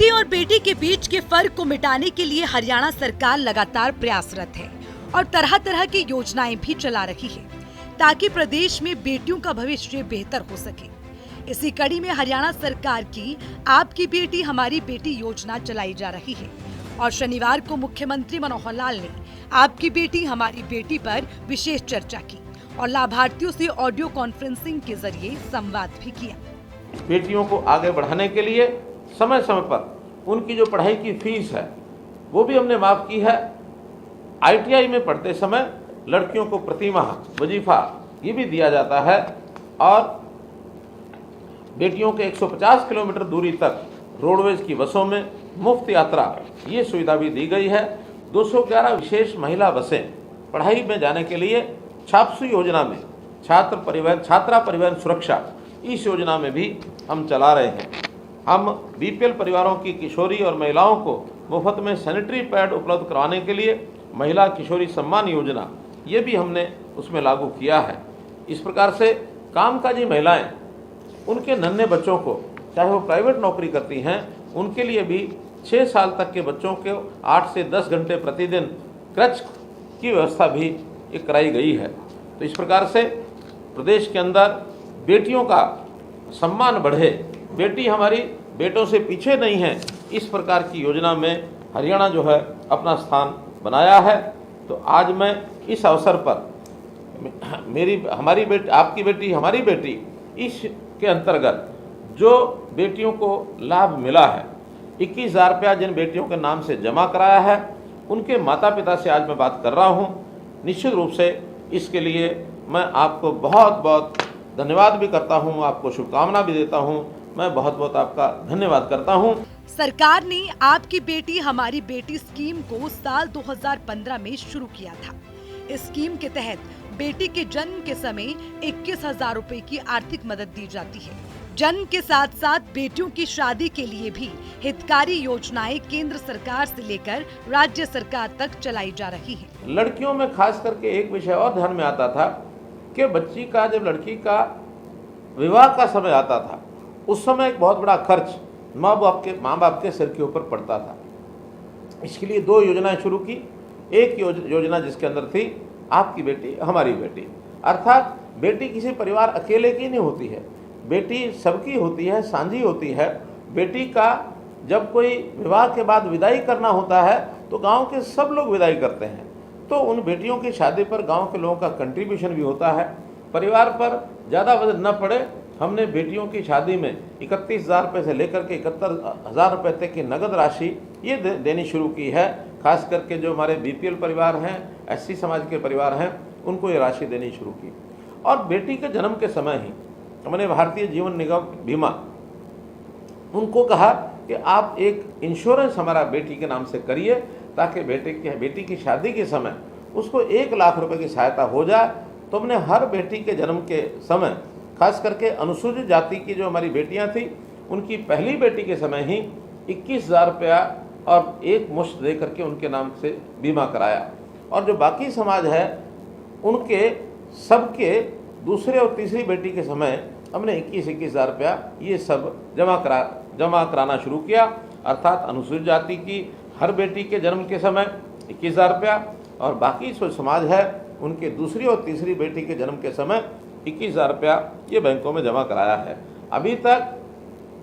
बेटी और बेटी के बीच के फर्क को मिटाने के लिए हरियाणा सरकार लगातार प्रयासरत है और तरह तरह की योजनाएं भी चला रही है ताकि प्रदेश में बेटियों का भविष्य बेहतर हो सके। इसी कड़ी में हरियाणा सरकार की आपकी बेटी हमारी बेटी योजना चलाई जा रही है और शनिवार को मुख्यमंत्री मनोहर लाल ने आपकी बेटी हमारी बेटी पर विशेष चर्चा की और लाभार्थियों से ऑडियो कॉन्फ्रेंसिंग के जरिए संवाद भी किया। बेटियों को आगे बढ़ाने के लिए समय समय पर उनकी जो पढ़ाई की फीस है वो भी हमने माफ़ की है। ITI में पढ़ते समय लड़कियों को प्रतिमाह वजीफा ये भी दिया जाता है और बेटियों के 150 किलोमीटर दूरी तक रोडवेज की बसों में मुफ्त यात्रा ये सुविधा भी दी गई है। 211 विशेष महिला बसें पढ़ाई में जाने के लिए छापसू योजना में छात्रा परिवहन सुरक्षा इस योजना में भी हम चला रहे हैं। हम BPL परिवारों की किशोरी और महिलाओं को मुफ्त में सैनिटरी पैड उपलब्ध करवाने के लिए महिला किशोरी सम्मान योजना ये भी हमने उसमें लागू किया है। इस प्रकार से कामकाजी महिलाएं उनके नन्हे बच्चों को चाहे वो प्राइवेट नौकरी करती हैं उनके लिए भी 6 साल तक के बच्चों को 8 से 10 घंटे प्रतिदिन क्रच की व्यवस्था भी कराई गई है। तो इस प्रकार से प्रदेश के अंदर बेटियों का सम्मान बढ़े, बेटी हमारी बेटों से पीछे नहीं है, इस प्रकार की योजना में हरियाणा जो है अपना स्थान बनाया है। तो आज मैं इस अवसर पर हमारी बेटी आपकी बेटी हमारी बेटी इसके अंतर्गत जो बेटियों को लाभ मिला है 21,000 रुपया जिन बेटियों के नाम से जमा कराया है उनके माता पिता से आज मैं बात कर रहा हूं। निश्चित रूप से इसके लिए मैं आपको बहुत बहुत धन्यवाद भी करता हूं, आपको शुभकामना भी देता हूं। मैं बहुत बहुत आपका धन्यवाद करता हूं। सरकार ने आपकी बेटी हमारी बेटी स्कीम को साल 2015 में शुरू किया था। इस स्कीम के तहत बेटी के जन्म के समय 21,000 रुपए की आर्थिक मदद दी जाती है। जन्म के साथ साथ बेटियों की शादी के लिए भी हितकारी योजनाएं केंद्र सरकार से लेकर राज्य सरकार तक चलाई जा रही है। लड़कियों में खास करके एक विषय और ध्यान में आता था कि बच्ची का जब लड़की का विवाह का समय आता था उस समय एक बहुत बड़ा खर्च माँ बाप के सिर के ऊपर पड़ता था। इसके लिए 2 योजनाएं शुरू की। एक योजना जिसके अंदर थी आपकी बेटी हमारी बेटी, अर्थात बेटी किसी परिवार अकेले की नहीं होती है, बेटी सबकी होती है, साझी होती है। बेटी का जब कोई विवाह के बाद विदाई करना होता है तो गांव के सब लोग विदाई करते हैं, तो उन बेटियों की शादी पर गांव के लोगों का कंट्रीब्यूशन भी होता है। परिवार पर ज़्यादा वजन न पड़े, हमने बेटियों की शादी में 31,000 रुपये से लेकर के 71,000 रुपये तक की नगद राशि ये देनी शुरू की है। खास करके जो हमारे BPL परिवार हैं, SC समाज के परिवार हैं, उनको ये राशि देनी शुरू की। और बेटी के जन्म के समय ही हमने भारतीय जीवन निगम बीमा उनको कहा कि आप एक इंश्योरेंस हमारा बेटी के नाम से करिए ताकि बेटी की शादी के समय उसको 1 लाख रुपए की सहायता हो जाए। तो हमने हर बेटी के जन्म के समय खास करके अनुसूचित जाति की जो हमारी बेटियां थी उनकी पहली बेटी के समय ही 21,000 रुपया और एक मुश्त दे करके उनके नाम से बीमा कराया। और जो बाकी समाज है उनके सबके दूसरे और तीसरी बेटी के समय हमने 21,000 रुपया ये सब जमा कराना शुरू किया। अर्थात अनुसूचित जाति की हर बेटी के जन्म के समय 21,000 रुपया और बाकी जो समाज है उनके दूसरी और तीसरी बेटी के जन्म के समय 21,000 रुपया ये बैंकों में जमा कराया है। अभी तक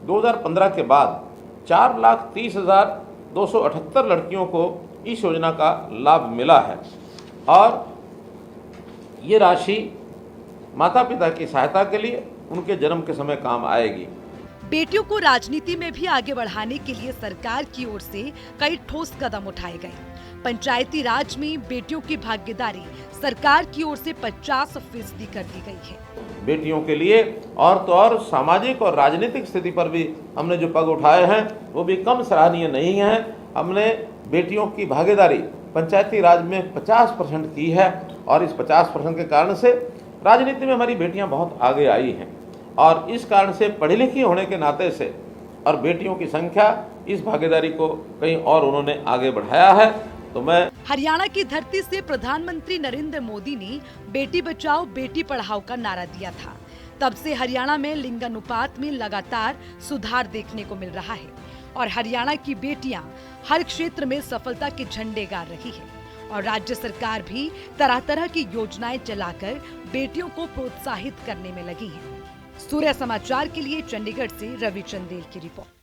2015 के बाद 4,30,278 लड़कियों को इस योजना का लाभ मिला है और ये राशि माता पिता की सहायता के लिए उनके जन्म के समय काम आएगी। बेटियों को राजनीति में भी आगे बढ़ाने के लिए सरकार की ओर से कई ठोस कदम उठाए गए। पंचायती राज में बेटियों की भागीदारी सरकार की ओर से 50% कर दी गई है। बेटियों के लिए और तो और सामाजिक और राजनीतिक स्थिति पर भी हमने जो पग उठाए हैं वो भी कम सराहनीय नहीं है। हमने बेटियों की भागीदारी पंचायती राज में 50% की है और इस 50% के कारण से राजनीति में हमारी बेटियां बहुत आगे आई हैं और इस कारण से पढ़ी लिखी होने के नाते से और बेटियों की संख्या इस भागीदारी को कहीं और उन्होंने आगे बढ़ाया है। तो मैं हरियाणा की धरती से प्रधानमंत्री नरेंद्र मोदी ने बेटी बचाओ बेटी पढ़ाओ का नारा दिया था। तब से हरियाणा में लिंगानुपात में लगातार सुधार देखने को मिल रहा है और हरियाणा की बेटियां हर क्षेत्र में सफलता के झंडे गाड़ रही है और राज्य सरकार भी तरह तरह की योजनाएं चलाकर बेटियों को प्रोत्साहित करने में लगी है। सूर्य समाचार के लिए चंडीगढ़ से रवि चंदेल की रिपोर्ट।